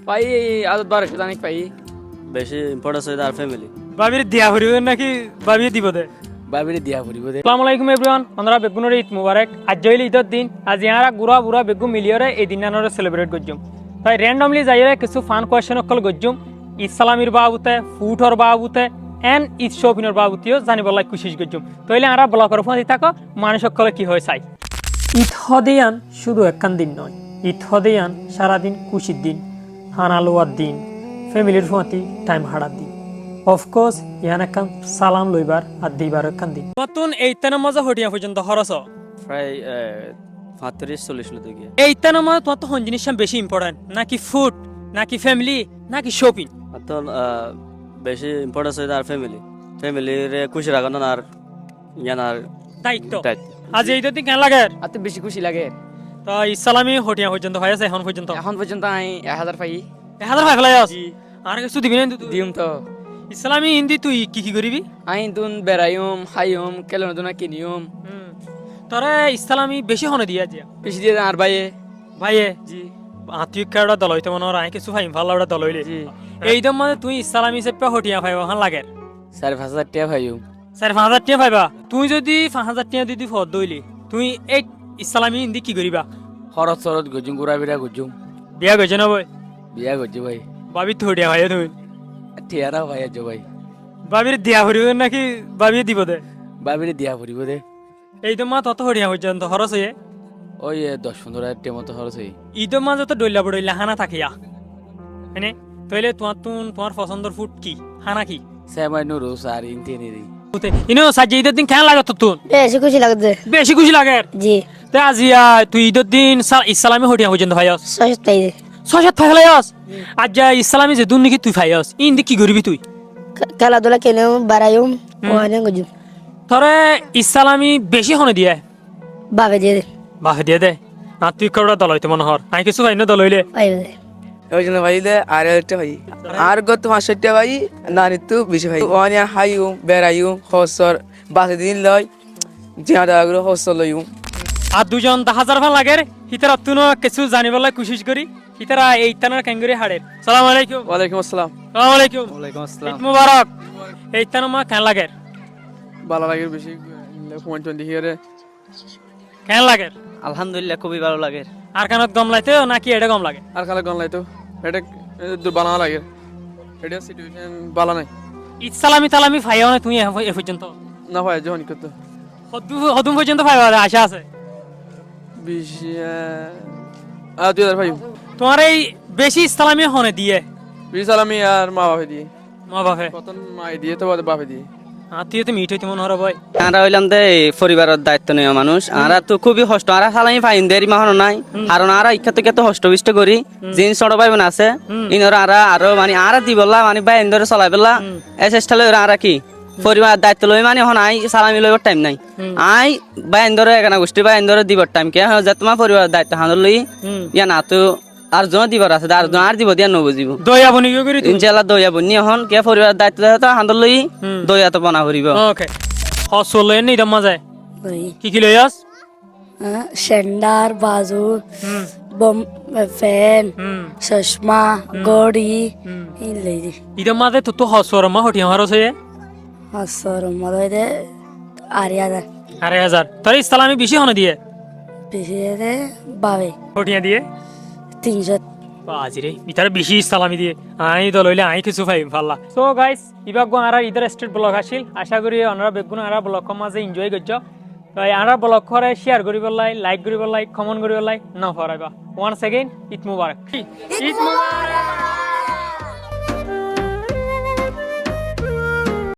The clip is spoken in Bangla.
পাই আদত বার জানিক পাই বেশি ইম্পর্টেন্স হয় তার ফ্যামিলি। বাবির দিয়া হরিব নাকি বাবিয়ে দিব দে? বাবিরে দিয়া পড়িব দে। আসসালামু আলাইকুম এভরিওয়ান, আমরা বেগুনের ঈদ মুবারক। আজ হইল ঈদের দিন। আজ ইয়ারা গুড়া বুড়া বেগু মিলিয়রে এই দিন আমরা সেলিব্রেট করছুম। তাই র্যান্ডমলি যাইরে কিছু ফান কোয়েশ্চেন অকল করছুম। ইসলামীর বাবুতে, ফুটর বাবুতে এন্ড ঈদ শপিনের বাবুতেও জানিব লাই কোশিশ করছুম। তাইলে আমরা ব্লগের ফোনে থাকো মানুষ সকলে কি হয় চাই। ঈদ হদেয়ান শুধু একখান দিন নয়, ঈদ হদেয়ান সারাদিন খুশির দিন, হানালোয়ার দিন, ফ্যামিলির ফোঁতি টাইম হারার দিন। অফকোর্স ইয়ান একখান সালাম লইবার আর দিবার একখান দিন। নতুন এইতানের মজা হটিয়া পর্যন্ত খরচ প্রায় 35-40 লোক গিয়ে। এইতানের মজা তোমার তো কোন জিনিসটা বেশি ইম্পর্টেন্ট, নাকি ফুড, নাকি ফ্যামিলি, নাকি শপিং? তো বেশি ইম্পর্টেন্স হয় তার ফ্যামিলি। ফ্যামিলির খুশি রাখানো আর ইয়ানার দায়িত্ব। দায়িত্ব। আজ এই দিন কেন লাগে? আর তো বেশি খুশি লাগে। তো ইসলামী হটিয়া পর্যন্ত হয়ে আছে এখন পর্যন্ত? এখন পর্যন্ত আমি 1000 পাই। 1000 ভাই ফেলাই আস আর কিছু দিবি না? দিম তো। ইসলামী হিন্দি তুই কি কি করিবি? আই দুন বেড়াইম খাইম কেলে নতুন কিনিম। তোরে ইসলামী বেশি হনে দিয়া যে বেশি দিয়ে আর ভাইয়ে ভাইয়ে জি আত্মীয় কেডা দল হইতে মনে হয় কিছু ফাইম ভালো দল হইলে জি এইদম মানে তুই ইসলামী চেপে হটিয়া ফাইব এখন লাগে 4,500 টাকা ভাইম। 4,500 টাকা পাইবা। তুই যদি 5,000 টাকা দিদি ফদ দইলি তুই এই ইসলামী হিন্দি কি করিবা? খরচ চরত গজুম গুড়া বিড়া গজুম। বিয়া গেছে না বই? বিয়া গজু ভাই। বাবি তো হটিয়া ভাই তুই টিয়ারা ভাই আজ ভাই। বাবির দিয়া ভরিব নাকি বাবিয়ে দিব দে? বাবিরে দিয়া পড়িব দে। এইদম মা তত হটিয়া পর্যন্ত খরচ হয়ে ওই 10-15,000 টাকা মতো খরচ হই। ঈদম মা যত ডইলা বড়ইলা হানা থাকিয়া হ্যাঁ তইলে তোমার পছন্দের ফুড কি, হানা কি? সেমাই নুরুস আর ইনতেনেরি। ইনো সাজে ঈদের দিন কেন লাগে তো তুন? বেশি খুশি লাগছে। বেশি খুশি লাগে জি তে আজিয়া তুই ঈদের দিন ইসলামী হটিয়া পর্যন্ত ভাইয়াস 627 ছয়-সাত থাকলে আস আজ যা ইসলামী যে দুন নাকি তুই ভাইয়াস ইন্দি কি করবি তুই? খেলাধুলা কেনেও বাড়াইম ওখানে গজুম তোরে ইসলামী বেশি হনে দিয়ে বাবে দিয়ে দে বাহ দিয়ে দে আর তুই কটা দল হইতে মনে হর আমি কিছু ভাই না দল হইলে পাইবে দে ওই জন্য ভাই দে আর একটা ভাই আর গত 500 ভাই না নিতু বেশি ভাই ওয়ানি হাইউ বেড়াইউ হসর বাসে দিন লয় জিয়াদা আগ্রহ হসর লইউ আর দুজন 10,000 ভান লাগের হিতারা তুনো কিছু জানিবলাই কোশিশ করি হিতারা এই তানার ক্যাঙ্গুরি হাড়ের। সালাম আলাইকুম। ওয়ালাইকুম আসসালাম। সালাম আলাইকুম। ওয়ালাইকুম আসসালাম। ঈদ মুবারক। এই তানা মা কেন লাগের? ভালো লাগে বেশি ফোন টোন দেখি রে কেন লাগের? আলহামদুলিল্লাহ খুবই ভালো লাগে। আর কানত গম লাইতে নাকি এটা গম লাগে? আর খালা গন লাইতো এটা বানানো লাগে এটা সিচুয়েশন ভালো নাই ইসলামী তালামি ফাইও না তুমি এ পর্যন্ত? না ভাই যখন করতে হদুম পর্যন্ত ফাইবা আশা আছে? বেশি 2000 ভাই তোমার এই বেশি ইসলামী হনে দিয়ে বেশি সালামি আর মা বাপে দিয়ে মা বাপে কতন মাই দিয়ে তো বাপে দিয়ে আত্মীয় তো মিট হইতে মনে হর ভাই। আমরা হইলাম দে পরিবারের দায়িত্ব নেওয়া মানুষ। আমরা তো খুবই কষ্ট আর সালামি ফাইন দেরি মাহন নাই কারণ আর ইচ্ছা থেকে তো হষ্ট বিষ্ট করি জিন ছোট ভাই বোন আছে ইনরা আরো মানে আর দি বললা মানে ভাই ইন্দরে চলাই বললা এই চেষ্টা লই আর কি পরিবার দায়িত্ব লই মানে এখন আই সালামি লইবার টাইম নাই আই ভাই ইন্দরে একানা গোষ্ঠী ভাই ইন্দরে দিবার টাইম কে যে তোমার পরিবার দায়িত্ব হান্দর লই ইয়া না তো আর জন দিবার আছে আর জন আর দিব দিয়া নবুজিব দয়া বনি করি ইনশাআল্লাহ দয়া বনি এখন কে পরিবার দায়িত্ব তো হান্দর লই দয়া তো বনা করিব। ওকে হসল লই নি দম্মা যায় ওই কি লই আস? সেন্ডার বাজু বম ফ্যান চশমা গড়ি এই লই দি ইদম মাঝে তো হসর মা হটি আমার হচ্ছে আসর মদই দে আরিয়া দে 2,500 তোর ইসলামী বেশি হনে দিয়ে বেশি দে বাবে হটিয়া দিয়ে 300 বাজিরে ইতার বেশি ইসলামী দিয়ে আই দল হইলে আই কিছু ফাইম ফাল্লা। সো গাইস ইবাগ গো আরা ইদার স্ট্রিট ব্লগ আসিল আশা করি আপনারা বেগুন আরা ব্লগ মাঝে এনজয় করছ। তাই আরা ব্লগ করে শেয়ার করিব লাইক করিব কমেন্ট করিব ন ফরাইবা। ওয়ান্স এগেইন ঈদ মুবারক। ঈদ মুবারক।